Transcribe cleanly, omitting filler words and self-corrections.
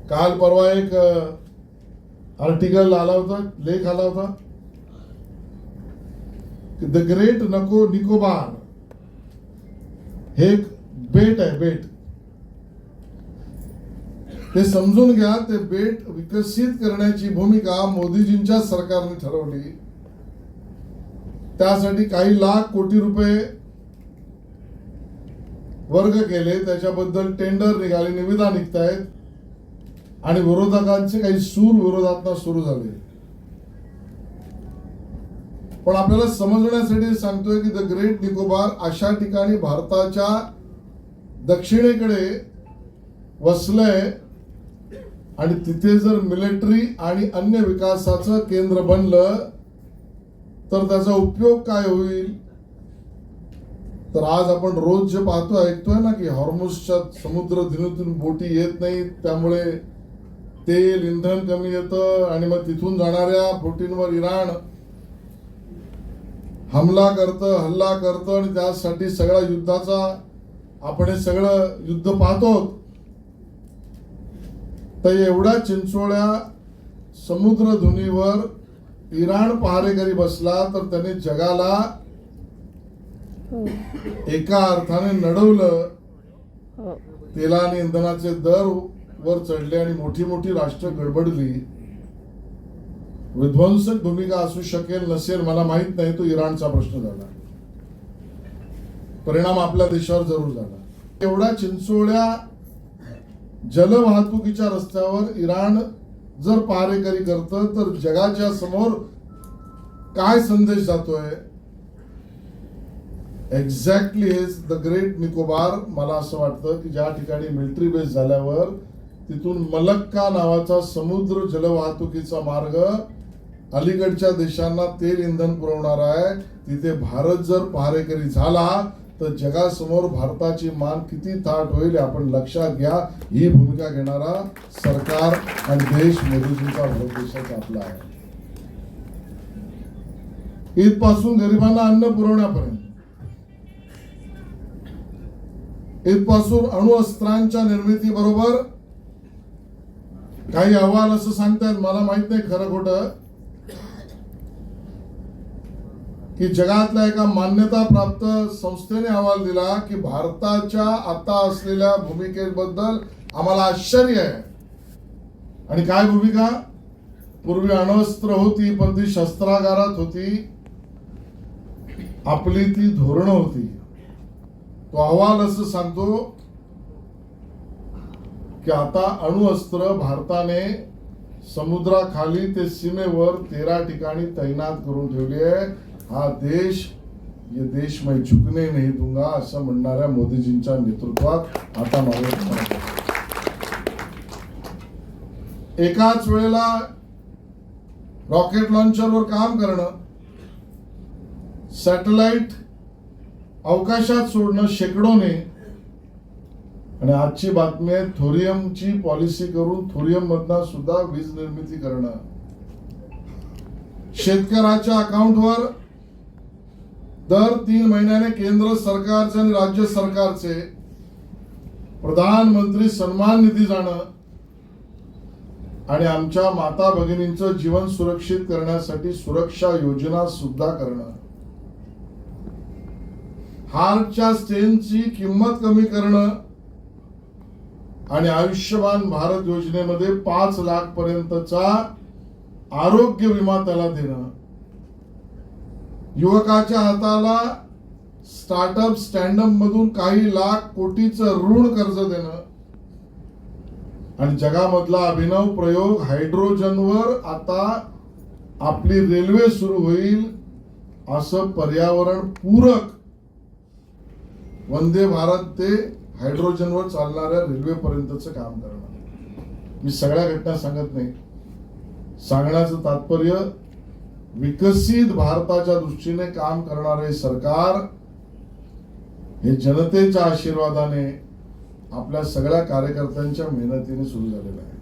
काल परवा एक आर्टिकल आला होता, लेख आला होता, द ग्रेट निकोबार हे एक बेट आहे, बेट. ते समजून घ्या, ते बेट विकसित करण्याची भूमिका मोदीजींच्या सरकारने ठरवली. त्यासाठी काही लाख कोटी रुपये वर्ग केले, त्याच्याबद्दल टेंडर निघाले, निविदा निघतायत आणि विरोधकांचे काही सूर विरोधात सुरू झाले. पण आपल्याला समजण्यासाठी सांगतोय की द ग्रेट निकोबार अशा ठिकाणी भारताच्या दक्षिणेकडे वसलंय आणि तिथे जर मिलिटरी आणि अन्य विकासाचं केंद्र बनलं तर त्याचा उपयोग काय होईल. तर आज आपण रोज जे पाहतो, ऐकतोय ना की हॉर्मुझच्या समुद्र धुनीतून बोटी येत नाहीत, त्यामुळे तेल इंधन कमी येतं आणि मग तिथून जाणाऱ्या बोटींवर इराण हल्ला करतं आणि त्यासाठी सगळ्या युद्धाचा आपण हे सगळं युद्ध पाहतो. तर एवढ्या चिंचोळ्या समुद्रधुनीवर इराण पहारेकरी बसला तर त्याने जगाला एका अर्थाने नडवलं. तेला आणि इंधनाचे दर वर चढले आणि मोठी मोठी राष्ट्र गडबडली. विध्वंसक भूमिका असू शकेल नसेल मला माहित नाही, तो इराणचा प्रश्न झाला, परिणाम आपल्या देशावर जरूर झाला. एवढ्या चिंचोळ्या जलवाहतुकीच्या रस्त्यावर इराण जर पहारेकरी करतं तर जगाच्या समोर काय संदेश जातोय. एक्झॅक्टली हेच द ग्रेट निकोबार. मला असं वाटतं की ज्या ठिकाणी मिलिटरी बेस झाल्यावर तिथून मलक्का नावाचा समुद्र जलवाहतुकीचा मार्ग अलीकडच्या देशांना तेल इंधन पुरवणार आहे, तिथे भारत जर पहारेकरी झाला तर जगासमोर भारताची मान किती थाट होईल आपण लक्षात घ्या. ही भूमिका घेणारा सरकार आणि देश मोदीजींचा भारत देशाचा आपला आहे. इथपासून गरिबांना अन्न पुरवण्यापर्यंत, इथपासून अणुअस्त्रांच्या निर्मिती बरोबर काही अहवाल असं सांगतात, मला माहित नाही खरं खोटं, की जगातल्या एका मान्यता प्राप्त संस्थेने अहवाल दिला की भारताच्या आता असलेल्या भूमिकेबद्दल आम्हाला आश्चर्य आहे. आणि काय भूमिका. पूर्वी अण्वस्त्र होती पण ती शस्त्रागारात होती, आपली ती धोरणं होती. तो अहवाल असं सांगतो की आता अणुअस्त्र भारताने समुद्राखाली ते सीमेवर 13 ठिकाणी तैनात करून ठेवली आहे. हा देश, ये देश मैं झुकने नहीं दूंगा असं म्हणणाऱ्या मोदीजींच्या नेतृत्वात आता मागे. एकाच वेळेला रॉकेट लॉन्चरवर काम करणं, सॅटेलाइट अवकाशात सोडणं शेकडोने, आणि आजची बातमी आहे थोरियमची पॉलिसी करून थोरियम मधनं सुद्धा वीज निर्मिती करणं. शेतकऱ्याच्या अकाउंटवर दर 3 महिन्याने केंद्र सरकारचे आणि राज्य सरकारचे प्रधानमंत्री सन्मान निधी जाणं आणि आमच्या माता भगिनींचं जीवन सुरक्षित करण्यासाठी सुरक्षा योजना सुद्धा करणं. हार्टच्या स्टेनची किंमत कमी करणं आणि आयुष्यमान भारत योजनेमध्ये 5 लाख पर्यंतचा आरोग्य विमा त्याला देणं. युवकाच्या हाताला स्टार्टअप स्टँडअप मधून काही लाख कोटीचं ऋण कर्ज देणं. आणि जगामधला अभिनव प्रयोग हायड्रोजनवर आता आपली रेल्वे सुरू होईल असं पर्यावरण पूरक वंदे भारत ते हायड्रोजनवर चालणाऱ्या रेल्वे पर्यंतचं काम करणं. मी सगळ्या घटना सांगत नाही, सांगण्याचं तात्पर्य विकसित भारताच्या दृष्टीने काम करणारे सरकार हे जनतेच्या आशीर्वादाने आपल्या सगळ्या कार्यकर्त्यांच्या मेहनतीने सुरू झालेलं आहे.